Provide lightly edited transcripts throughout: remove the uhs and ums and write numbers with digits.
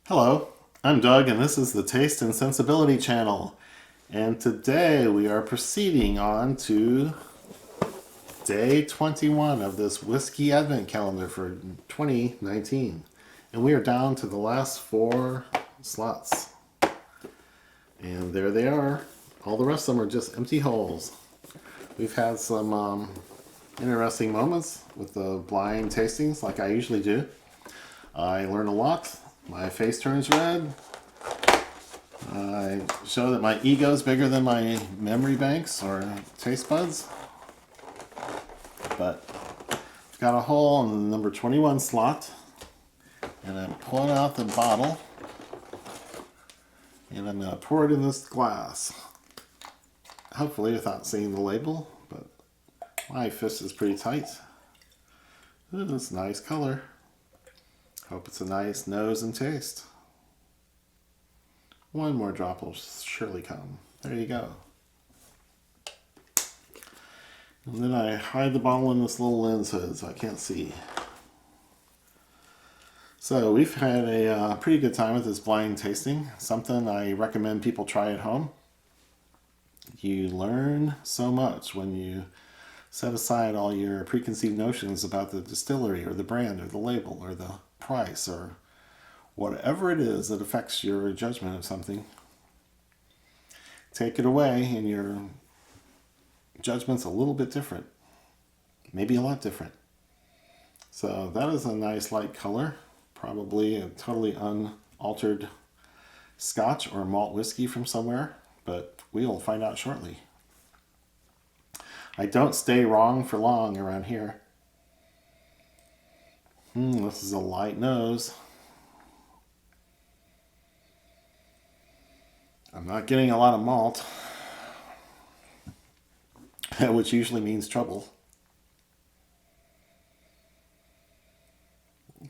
Hello, I'm Doug, and this is the Taste and Sensibility channel. And today we are proceeding on to day 21 of this Whiskey Advent calendar for 2019. And we are down to the last 4 slots. And there they are. All the rest of them are just empty holes. We've had some interesting moments with the blind tastings like I usually do. I learn a lot. My face turns red. I show that my ego is bigger than my memory banks or taste buds. But I've got a hole in the number 21 slot. And I'm pulling out the bottle. And I'm going to pour it in this glass. Hopefully without seeing the label. But my fist is pretty tight. Ooh, it's a nice color. Hope it's a nice nose and taste. One more drop will surely come. There you go. And then I hide the bottle in this little lens hood so I can't see. So we've had a pretty good time with this blind tasting. Something I recommend people try at home. You learn so much when you set aside all your preconceived notions about the distillery or the brand or the label or the price or whatever it is that affects your judgment of something. Take it away and your judgment's a little bit different. Maybe a lot different. So that is a nice light color. Probably a totally unaltered scotch or malt whiskey from somewhere, but we'll find out shortly. I don't stay wrong for long around here. This is a light nose. I'm not getting a lot of malt, which usually means trouble.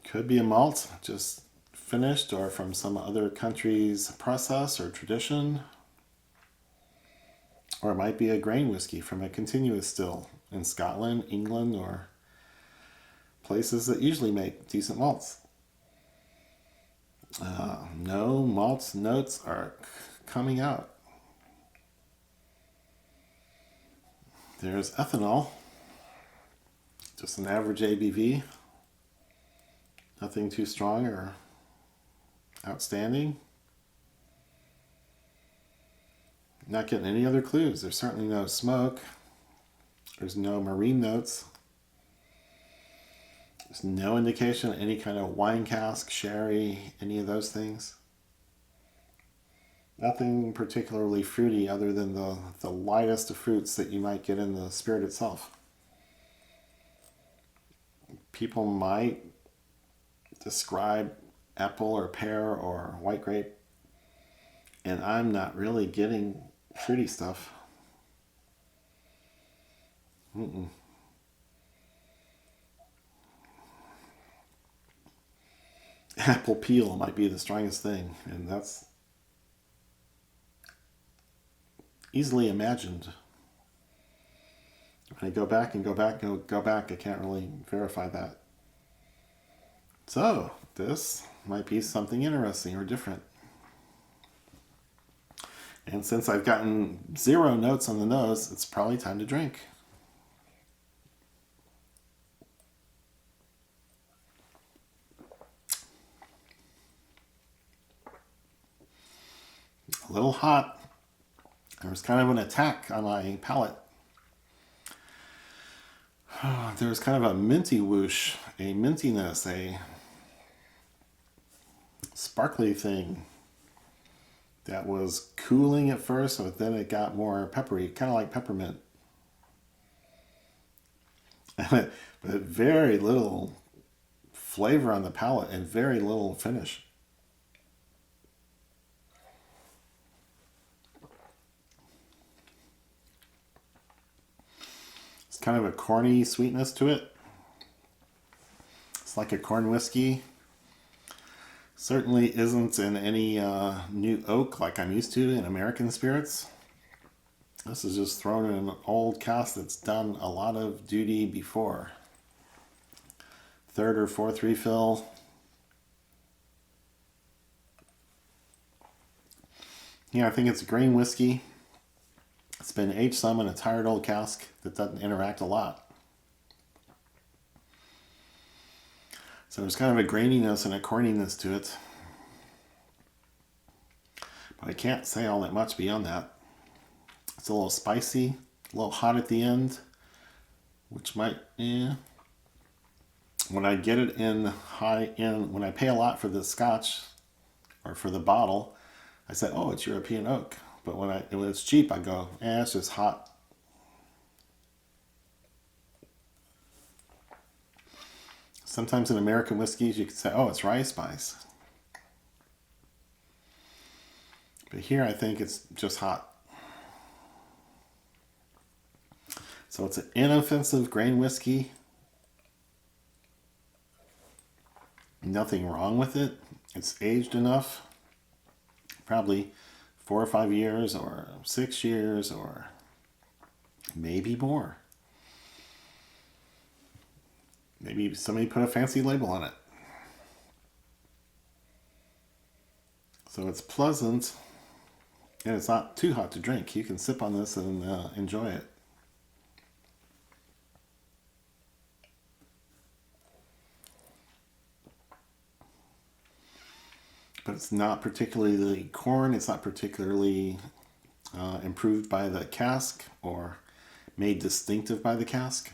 Could be a malt, just finished or from some other country's process or tradition. Or it might be a grain whiskey from a continuous still in Scotland, England, or places that usually make decent malts. No malt notes are coming out. There's ethanol, just an average ABV. Nothing too strong or outstanding. Not getting any other clues. There's certainly no smoke. There's no marine notes. There's no indication of any kind of wine cask, sherry, any of those things. Nothing particularly fruity other than the lightest of fruits that you might get in the spirit itself. People might describe apple or pear or white grape, and I'm not really getting fruity stuff. Apple peel might be the strongest thing, and that's easily imagined. When I go back and go back and go back, I can't really verify that. So, this might be something interesting or different. And since I've gotten 0 notes on the nose, it's probably time to drink. A little hot. There was kind of an attack on my palate. There was kind of a minty whoosh, a mintiness, a sparkly thing that was cooling at first, but then it got more peppery, kind of like peppermint. But very little flavor on the palate and very little finish. It's kind of a corny sweetness to it. It's like a corn whiskey. Certainly isn't in any new oak like I'm used to in American spirits. This is just thrown in an old cask that's done a lot of duty before. 3rd or 4th refill. Yeah, I think it's a grain whiskey. It's been aged some in a tired old cask that doesn't interact a lot. So there's kind of a graininess and a corniness to it. But I can't say all that much beyond that. It's a little spicy, a little hot at the end, which might, When I get it in high end, when I pay a lot for the scotch or for the bottle, I say, oh, it's European oak. But when it's cheap, I go, it's just hot. Sometimes in American whiskeys, you can say, oh, it's rye spice. But here, I think it's just hot. So it's an inoffensive grain whiskey. Nothing wrong with it. It's aged enough. Probably 4 or 5 years or 6 years or maybe more. Maybe somebody put a fancy label on it. So it's pleasant and it's not too hot to drink. You can sip on this and enjoy it. But it's not particularly corn. It's not particularly improved by the cask or made distinctive by the cask.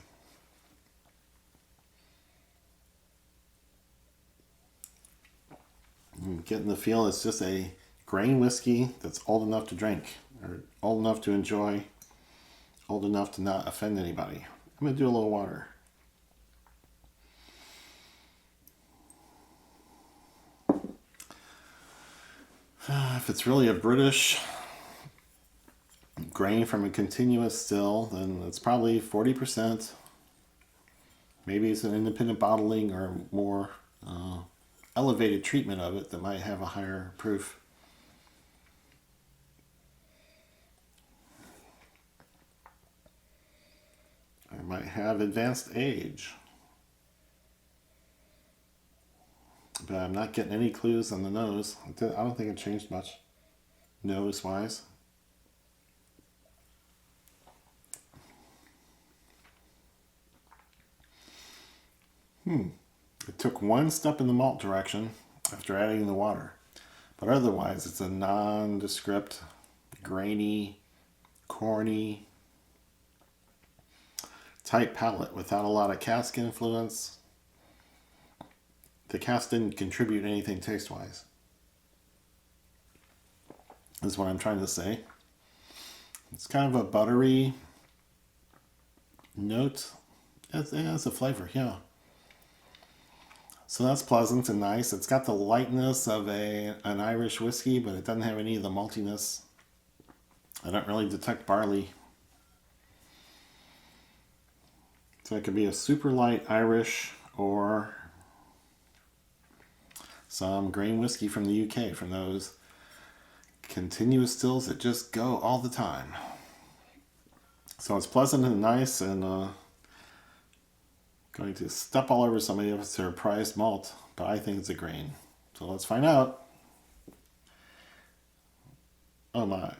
I'm getting the feel it's just a grain whiskey that's old enough to drink, or old enough to enjoy, old enough to not offend anybody. I'm going to do a little water. If it's really a British grain from a continuous still, then it's probably 40%. Maybe it's an independent bottling or more elevated treatment of it that might have a higher proof. I might have advanced age. But I'm not getting any clues on the nose. I don't think it changed much nose-wise. It took one step in the malt direction after adding the water. But otherwise, it's a nondescript, grainy, corny, tight palate without a lot of cask influence. The cask didn't contribute anything taste-wise. Is what I'm trying to say. It's kind of a buttery note. It has a flavor, yeah. So that's pleasant and nice. It's got the lightness of an Irish whiskey, but it doesn't have any of the maltiness. I don't really detect barley. So it could be a super light Irish or some grain whiskey from the UK, from those continuous stills that just go all the time. So it's pleasant and nice, and going to step all over somebody if it's their prized malt, but I think it's a grain. So let's find out. Oh my.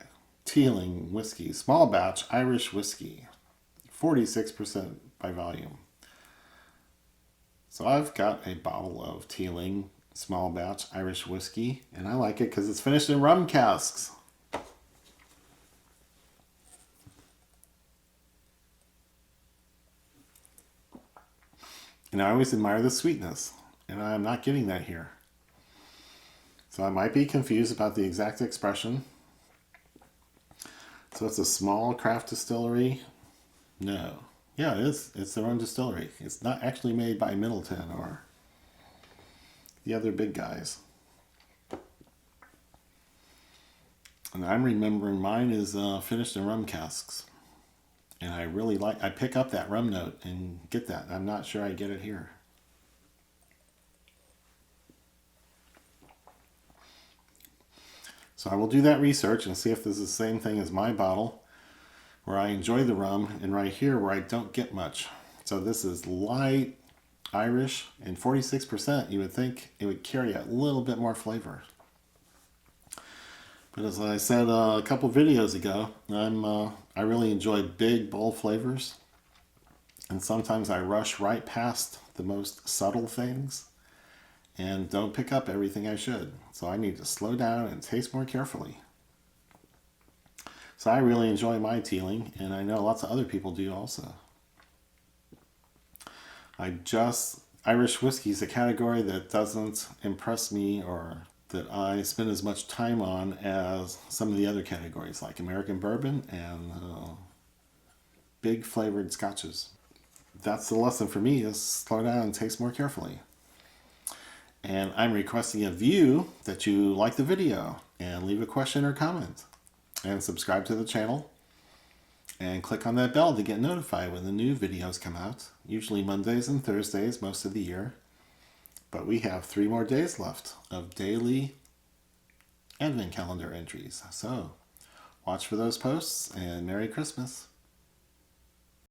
Teeling whiskey, small batch Irish whiskey, 46% by volume. So I've got a bottle of Teeling small batch Irish whiskey, and I like it because it's finished in rum casks. And I always admire the sweetness, and I'm not getting that here. So I might be confused about the exact expression. So it's a small craft distillery? No. Yeah, it is. It's their own distillery. It's not actually made by Middleton or the other big guys. And I'm remembering mine is finished in rum casks. And I really I pick up that rum note and get that. I'm not sure I get it here. So I will do that research and see if this is the same thing as my bottle, where I enjoy the rum, and right here where I don't get much. So this is light Irish, and 46%, you would think it would carry a little bit more flavor. But as I said a couple videos ago, I really enjoy big, bold flavors. And sometimes I rush right past the most subtle things and don't pick up everything I should. So I need to slow down and taste more carefully. So I really enjoy my teeling, and I know lots of other people do also. Irish whiskey is a category that doesn't impress me or that I spend as much time on as some of the other categories like American bourbon and big flavored scotches. That's the lesson for me, is slow down and taste more carefully. And I'm requesting of you that you like the video and leave a question or comment and subscribe to the channel and click on that bell to get notified when the new videos come out, usually Mondays and Thursdays most of the year. But we have 3 more days left of daily Advent calendar entries. So watch for those posts, and Merry Christmas.